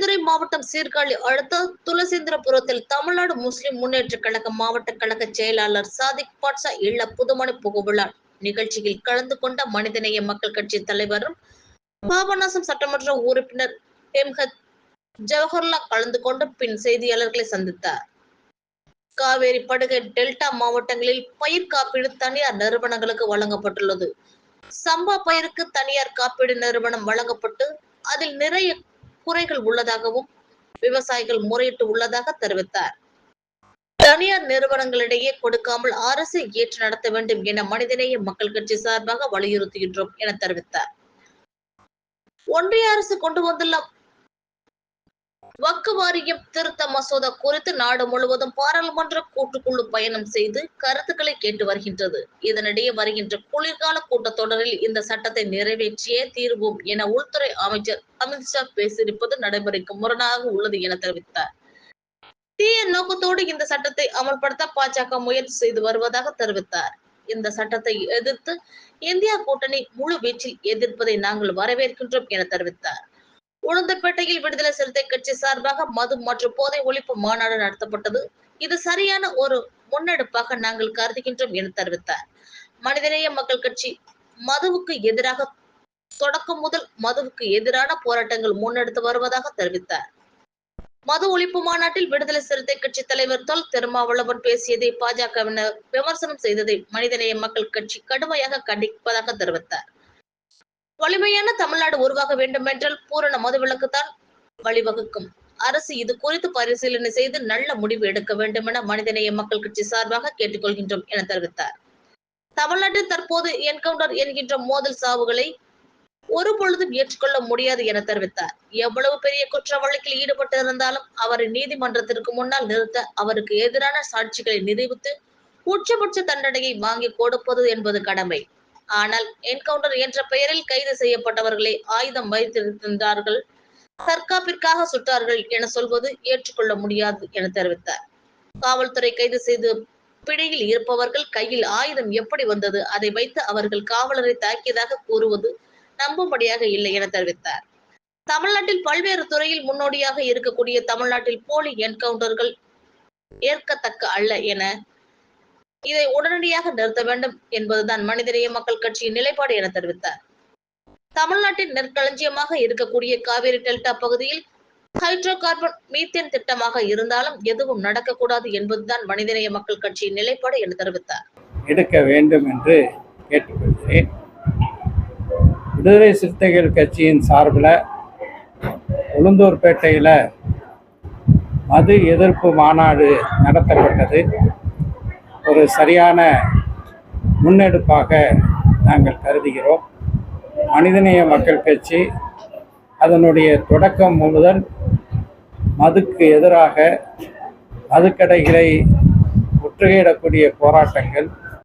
மயிலாடுதுறை மாவட்டம் சீர்காழி அடுத்த துளசேந்திரபுரத்தில் தமிழ்நாடு முஸ்லிம் முன்னேற்ற கழக மாவட்ட கழக செயலாளர் சாதிக் பாட்ஷா இல்ல புதுமணி புகுவிழா நிகழ்ச்சியில் கலந்து கொண்ட மனிதநேய மக்கள் கட்சி தலைவரும் பாபநாசம் சட்டமன்ற உறுப்பினர் எம்ஹெச் ஜவஹர்லா கலந்து கொண்டு பின் செய்தியாளர்களை சந்தித்தார். காவேரி படுகை டெல்டா மாவட்டங்களில் பயிர் காப்பீடு தனியார் நிறுவனங்களுக்கு வழங்கப்பட்டுள்ளது. சம்பா பயிருக்கு தனியார் காப்பீடு நிறுவனம் வழங்கப்பட்டு அதில் நிறைய குறைகள் உள்ளதாகவும் விவசாயிகள் முறையிட்டு உள்ளதாக தெரிவித்தார். தனியார் நிறுவனங்களிடையே கொடுக்காமல் அரசு ஏற்று நடத்த வேண்டும் என மனிதநேய மக்கள் கட்சி சார்பாக வலியுறுத்துகின்றோம் என தெரிவித்தார். ஒன்றிய அரசு கொண்டு வந்துள்ள வக்ஃப் வாரியம் திருத்த மசோதா குறித்து நாடு முழுவதும் பாராளுமன்ற கூட்டுக்குழு பயணம் செய்து கருத்துக்களை கேட்டு வருகின்றது. இதனிடையே வருகின்ற குளிர்கால கூட்டத்தொடரில் இந்த சட்டத்தை நிறைவேற்றியே தீர்வோம் என உள்துறை அமைச்சர் அமித்ஷா பேசியிருப்பது நடைமுறைக்கு முரணாக உள்ளது என தெரிவித்தார். தீய நோக்கத்தோடு இந்த சட்டத்தை அமல்படுத்த பாஜக முயற்சி செய்து வருவதாக தெரிவித்தார். இந்த சட்டத்தை எதிர்த்து இந்தியா கூட்டணி முழு வீச்சில் எதிர்ப்பதை நாங்கள் வரவேற்கின்றோம் என தெரிவித்தார். உளுந்தூர்பேட்டையில் விடுதலை சிறுத்தை கட்சி சார்பாக மது மற்றும் போதை ஒழிப்பு மாநாடு நடத்தப்பட்டது. இது சரியான ஒரு முன்னெடுப்பாக நாங்கள் கருதுகின்றோம் என தெரிவித்தார். மனிதநேய மக்கள் கட்சி மதுவுக்கு எதிராக தொடக்கம் முதல் மதுவுக்கு எதிரான போராட்டங்கள் முன்னெடுத்து வருவதாக தெரிவித்தார். மது ஒழிப்பு மாநாட்டில் விடுதலை சிறுத்தை கட்சி தலைவர் தொல் திருமாவளவன் பேசியதை பாஜகவினர் விமர்சனம் செய்ததை மனிதநேய மக்கள் கட்சி கடுமையாக கண்டிப்பதாக தெரிவித்தார். வலிமையான தமிழ்நாடு உருவாக வேண்டும் என்றால் பூரண மதுவிலக்குத்தான் வழிவகுக்கும். அரசு இது குறித்து பரிசீலனை செய்து நல்ல முடிவு எடுக்க வேண்டும் என மனிதநேய மக்கள் கட்சி சார்பாக கேட்டுக்கொள்கின்றோம் என தெரிவித்தார். தமிழ்நாட்டில் தற்போது என்கவுண்டர் என்கின்ற மோதல் சாவுகளை ஒரு பொழுதும் ஏற்றுக்கொள்ள முடியாது என தெரிவித்தார். எவ்வளவு பெரிய குற்ற வழக்கில் ஈடுபட்டு இருந்தாலும் அவரை நீதிமன்றத்திற்கு முன்னால் நிறுத்த அவருக்கு எதிரான சாட்சிகளை நிரூபித்து உச்சபட்ச தண்டனையை வாங்கி கொடுப்பது என்பது கடமை. ஆனால் என்கவுண்டர் என்ற பெயரில் கைது செய்யப்பட்டவர்களை ஆயுதம் வைத்திருந்தார்கள், தற்காப்பிற்காக சுட்டார்கள் என சொல்வது ஏற்றுக்கொள்ள முடியாது என தெரிவித்தார். காவல்துறை கைது செய்து பிடியில் இருப்பவர்கள் கையில் ஆயுதம் எப்படி வந்தது, அதை வைத்து அவர்கள் காவலரை தாக்கியதாக கூறுவது நம்பும்படியாக இல்லை என தெரிவித்தார். தமிழ்நாட்டில் பல்வேறு துறையில் முன்னோடியாக இருக்கக்கூடிய தமிழ்நாட்டில் போலி என்கவுண்டர்கள் ஏற்கத்தக்க அல்ல என இதை உடனடியாக நிறுத்த வேண்டும் என்பதுதான் மனிதநேய மக்கள் கட்சியின் நிலைப்பாடு என தெரிவித்தார். தமிழ்நாட்டின் நெற்களஞ்சியமாக இருக்கக்கூடிய காவேரி டெல்டா பகுதியில் ஹைட்ரோ கார்பன் மீத்தேன் திட்டமாக இருந்தாலும் எதுவும் நடக்கக்கூடாது என்பதுதான் மனிதநேய மக்கள் கட்சியின் நிலைப்பாடு என தெரிவித்தார். எடுக்க வேண்டும் என்று கேட்டுக்கொள்கிறேன். விடுதலை சிறுத்தைகள் கட்சியின் சார்பில் உளுந்தூர்பேட்டையில் மது எதிர்ப்பு மாநாடு நடத்தப்பட்டது. ஒரு சரியான முன்னெடுப்பாக நாங்கள் கருதுகிறோம். மனிதநேய மக்கள் கட்சி அதனுடைய தொடக்கம் முதல் மதுக்கு எதிராக மதுக்கடைகளை முற்றுகையிடக்கூடிய போராட்டங்கள்